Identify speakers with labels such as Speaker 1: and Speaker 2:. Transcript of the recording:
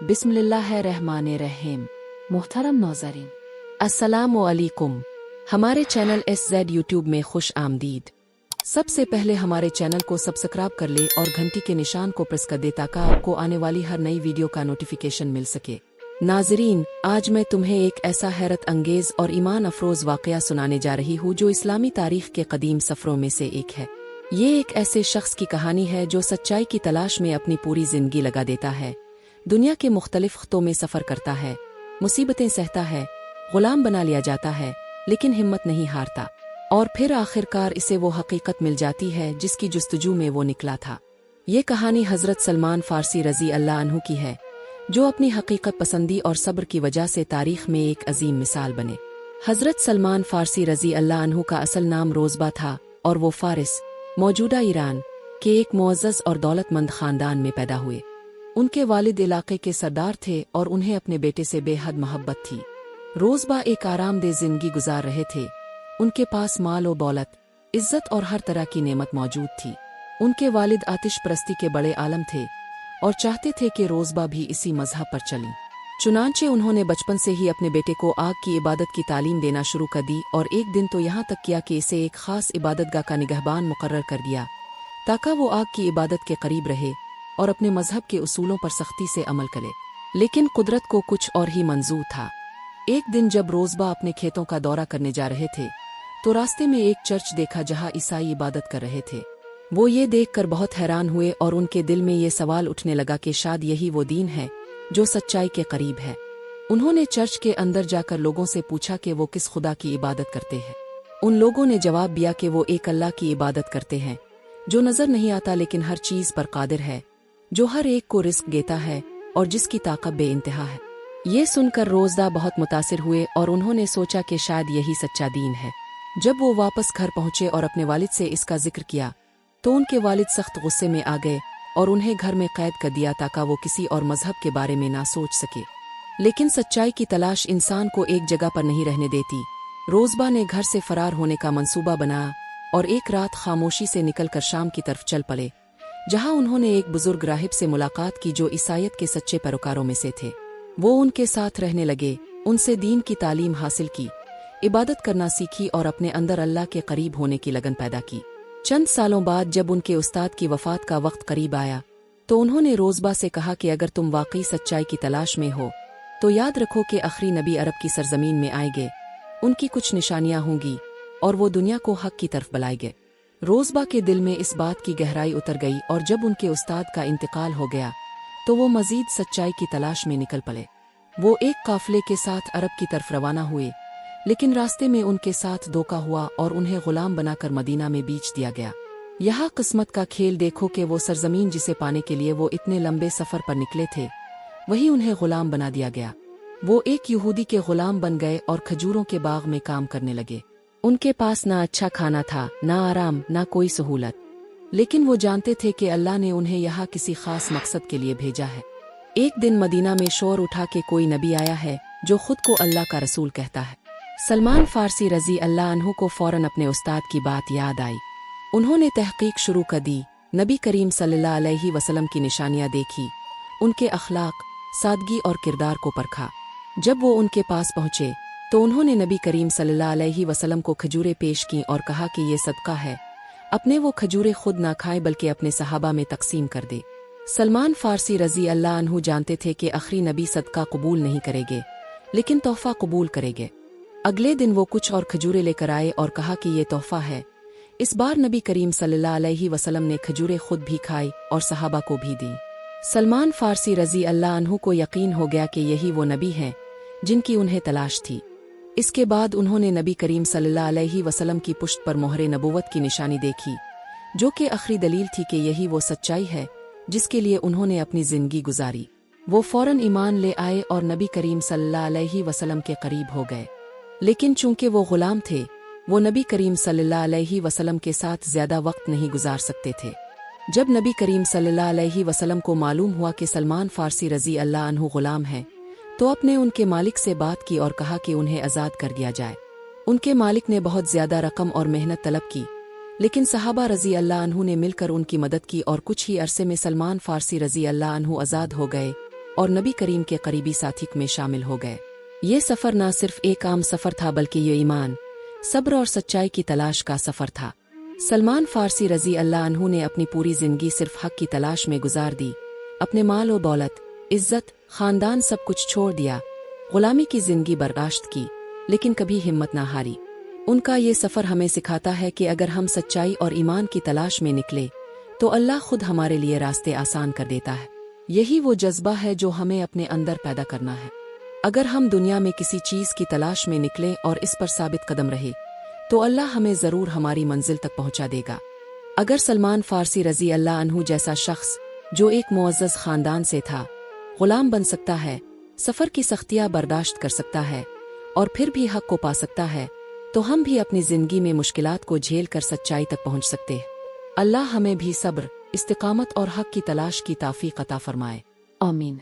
Speaker 1: बिस्मिल्लाहिर्रहमानिर्रहीम। मुहतरम नाज़रीन, अस्सलामु अलैकुम। हमारे चैनल SZ यूट्यूब में खुश आमदीद। सबसे पहले हमारे चैनल को सब्सक्राइब कर ले और घंटी के निशान को प्रेस कर दे ताकि आपको आने वाली हर नई वीडियो का नोटिफिकेशन मिल सके। नाज़रीन, आज मैं तुम्हें एक ऐसा हैरत अंगेज और ईमान अफरोज वाक़या सुनाने जा रही हूँ जो इस्लामी तारीख के कदीम सफ़रों में से एक है। ये एक ऐसे शख्स की कहानी है जो सच्चाई की तलाश में अपनी पूरी जिंदगी लगा देता है, दुनिया के मुख्तलिफ ख़ित्तों में सफ़र करता है, मुसीबतें सहता है, ग़ुलाम बना लिया जाता है, लेकिन हिम्मत नहीं हारता, और फिर आखिरकार इसे वो हकीकत मिल जाती है जिसकी जुस्तजू में वो निकला था। ये कहानी हज़रत सलमान फ़ारसी रज़ी अल्लाह अन्हु की है, जो अपनी हकीकत पसंदी और सब्र की वजह से तारीख़ में एक अजीम मिसाल बने। हज़रत सलमान फ़ारसी रज़ी अल्लाह अन्हु का असल नाम रोज़बा था और वो फ़ारिस, मौजूदा ईरान के एक मुअज़्ज़ज़ और दौलतमंद ख़ानदान में पैदा हुए। उनके वालिद इलाके के सरदार थे और उन्हें अपने बेटे से बेहद मोहब्बत थी। रोज़बा एक आरामदेह जिंदगी गुजार रहे थे। उनके पास माल और दौलत, इज्जत और हर तरह की नेमत मौजूद थी। उनके वालिद आतिश परस्ती के बड़े आलम थे और चाहते थे कि रोज़बा भी इसी मजहब पर चलें। चुनांचे उन्होंने बचपन से ही अपने बेटे को आग की इबादत की तालीम देना शुरू कर दी और एक दिन तो यहाँ तक किया कि इसे एक ख़ास इबादतगाह का निगहबान मुकर्रर कर दिया ताकि वो आग की इबादत के करीब रहे और अपने मजहब के उसूलों पर सख्ती से अमल करे। लेकिन कुदरत को कुछ और ही मंजूर था। एक दिन जब रोज़बा अपने खेतों का दौरा करने जा रहे थे तो रास्ते में एक चर्च देखा जहाँ ईसाई इबादत कर रहे थे। वो ये देखकर बहुत हैरान हुए और उनके दिल में ये सवाल उठने लगा कि शायद यही वो दीन है जो सच्चाई के करीब है। उन्होंने चर्च के अंदर जाकर लोगों से पूछा कि वो किस खुदा की इबादत करते हैं। उन लोगों ने जवाब दिया कि वो एक अल्लाह की इबादत करते हैं जो नजर नहीं आता लेकिन हर चीज पर कादिर है, जो हर एक को रिस्क देता है और जिसकी ताकत बेइंतहा है। ये सुनकर रोज़बा बहुत मुतासिर हुए और उन्होंने सोचा कि शायद यही सच्चा दीन है। जब वो वापस घर पहुंचे और अपने वालिद से इसका जिक्र किया तो उनके वालिद सख्त गुस्से में आ गए और उन्हें घर में कैद कर दिया ताकि वो किसी और मजहब के बारे में ना सोच सके। लेकिन सच्चाई की तलाश इंसान को एक जगह पर नहीं रहने देती। रोज़बा ने घर से फरार होने का मंसूबा बनाया और एक रात खामोशी से निकलकर शाम की तरफ चल पड़े, जहां उन्होंने एक बुजुर्ग राहिब से मुलाकात की जो ईसाईयत के सच्चे पैरोकारों में से थे। वो उनके साथ रहने लगे, उनसे दीन की तालीम हासिल की, इबादत करना सीखी और अपने अंदर अल्लाह के करीब होने की लगन पैदा की। चंद सालों बाद जब उनके उस्ताद की वफ़ात का वक्त करीब आया तो उन्होंने रोज़बा से कहा कि अगर तुम वाकई सच्चाई की तलाश में हो तो याद रखो कि आखिरी नबी अरब की सरजमीन में आएंगे, उनकी कुछ निशानियां होंगी और वो दुनिया को हक की तरफ बुलाएंगे। रोज़बा के दिल में इस बात की गहराई उतर गई और जब उनके उस्ताद का इंतकाल हो गया तो वो मज़ीद सच्चाई की तलाश में निकल पड़े। वो एक काफिले के साथ अरब की तरफ रवाना हुए, लेकिन रास्ते में उनके साथ धोखा हुआ और उन्हें गुलाम बनाकर मदीना में बेच दिया गया। यहाँ किस्मत का खेल देखो कि वो सरजमीन जिसे पाने के लिए वो इतने लंबे सफ़र पर निकले थे, वही उन्हें गुलाम बना दिया गया। वो एक यहूदी के गुलाम बन गए और खजूरों के बाग में काम करने लगे। उनके पास ना अच्छा खाना था, ना आराम, ना कोई सहूलत, लेकिन वो जानते थे कि अल्लाह ने उन्हें यहाँ किसी खास मकसद के लिए भेजा है। एक दिन मदीना में शोर उठा के कोई नबी आया है जो खुद को अल्लाह का रसूल कहता है। सलमान फ़ारसी रज़ी अल्लाह अन्हु को फ़ौरन अपने उस्ताद की बात याद आई। उन्होंने तहकीक शुरू कर दी, नबी करीम सल्लल्लाहु अलैहि वसल्लम की निशानियां देखी, उनके अखलाक, सादगी और किरदार को परखा। जब वो उनके पास पहुँचे तो उन्होंने नबी करीम सल्लल्लाहु अलैहि वसल्लम को खजूरें पेश की और कहा कि ये सदका है, अपने वो खजूरें खुद ना खाएं बल्कि अपने सहाबा में तकसीम कर दे। सलमान फ़ारसी रज़ी अल्लाह अन्हु जानते थे कि आखिरी नबी सदका कबूल नहीं करेंगे लेकिन तोहफ़ा कबूल करेंगे। अगले दिन वो कुछ और खजूरें लेकर आए और कहा कि ये तोहफ़ा है। इस बार नबी करीम सल्लल्लाहु अलैहि वसल्लम ने खजूरें खुद भी खाई और सहाबा को भी दी। सलमान फ़ारसी रज़ी अल्लाह अन्हु को यकीन हो गया कि यही वो नबी हैं जिनकी उन्हें तलाश थी। इसके बाद उन्होंने नबी करीम सल्लल्लाहु अलैहि वसल्लम की पुश्त पर मोहरे नबूवत की निशानी देखी, जो कि आखिरी दलील थी कि यही वो सच्चाई है जिसके लिए उन्होंने अपनी ज़िंदगी गुजारी। वो फ़ौरन ईमान ले आए और नबी करीम सल्लल्लाहु अलैहि वसल्लम के करीब हो गए। लेकिन चूंकि वो गुलाम थे, वो नबी करीम सल्लल्लाहु अलैहि वसल्लम के साथ ज़्यादा वक्त नहीं गुजार सकते थे। जब नबी करीम सल्लल्लाहु अलैहि वसल्लम को मालूम हुआ कि सलमान फ़ारसी रज़ी अल्लाह अन्हु गुलाम हैं, तो अपने उनके मालिक से बात की और कहा कि उन्हें आज़ाद कर दिया जाए। उनके मालिक ने बहुत ज़्यादा रकम और मेहनत तलब की, लेकिन सहाबा रज़ी अल्लाह अन्हु ने मिलकर उनकी मदद की और कुछ ही अरसे में सलमान फ़ारसी रज़ी अल्लाह अन्हु आज़ाद हो गए اور نبی کریم کے قریبی ساتھی میں شامل ہو گئے۔ یہ سفر نہ صرف ایک عام سفر تھا بلکہ یہ ایمان، صبر اور سچائی کی تلاش کا سفر تھا۔ سلمان فارسی رضی اللہ عنہ نے اپنی پوری زندگی صرف حق کی تلاش میں گزار دی، اپنے مال و دولت، عزت، خاندان سب کچھ چھوڑ دیا، غلامی کی زندگی برداشت کی، لیکن کبھی ہمت نہ ہاری۔ ان کا یہ سفر ہمیں سکھاتا ہے کہ اگر ہم سچائی اور ایمان کی تلاش میں نکلے تو اللہ خود ہمارے لیے راستے آسان کر دیتا ہے۔ یہی وہ جذبہ ہے جو ہمیں اپنے اندر پیدا کرنا ہے۔ اگر ہم دنیا میں کسی چیز کی تلاش میں نکلیں اور اس پر ثابت قدم رہے تو اللہ ہمیں ضرور ہماری منزل تک پہنچا دے گا۔ اگر سلمان فارسی رضی اللہ عنہ جیسا شخص جو ایک معزز خاندان سے تھا غلام بن سکتا ہے، سفر کی سختیاں برداشت کر سکتا ہے اور پھر بھی حق کو پا سکتا ہے، تو ہم بھی اپنی زندگی میں مشکلات کو جھیل کر سچائی تک پہنچ سکتے ہیں۔ اللہ ہمیں بھی صبر، استقامت اور حق کی تلاش کی توفیق عطا فرمائے۔ آمین۔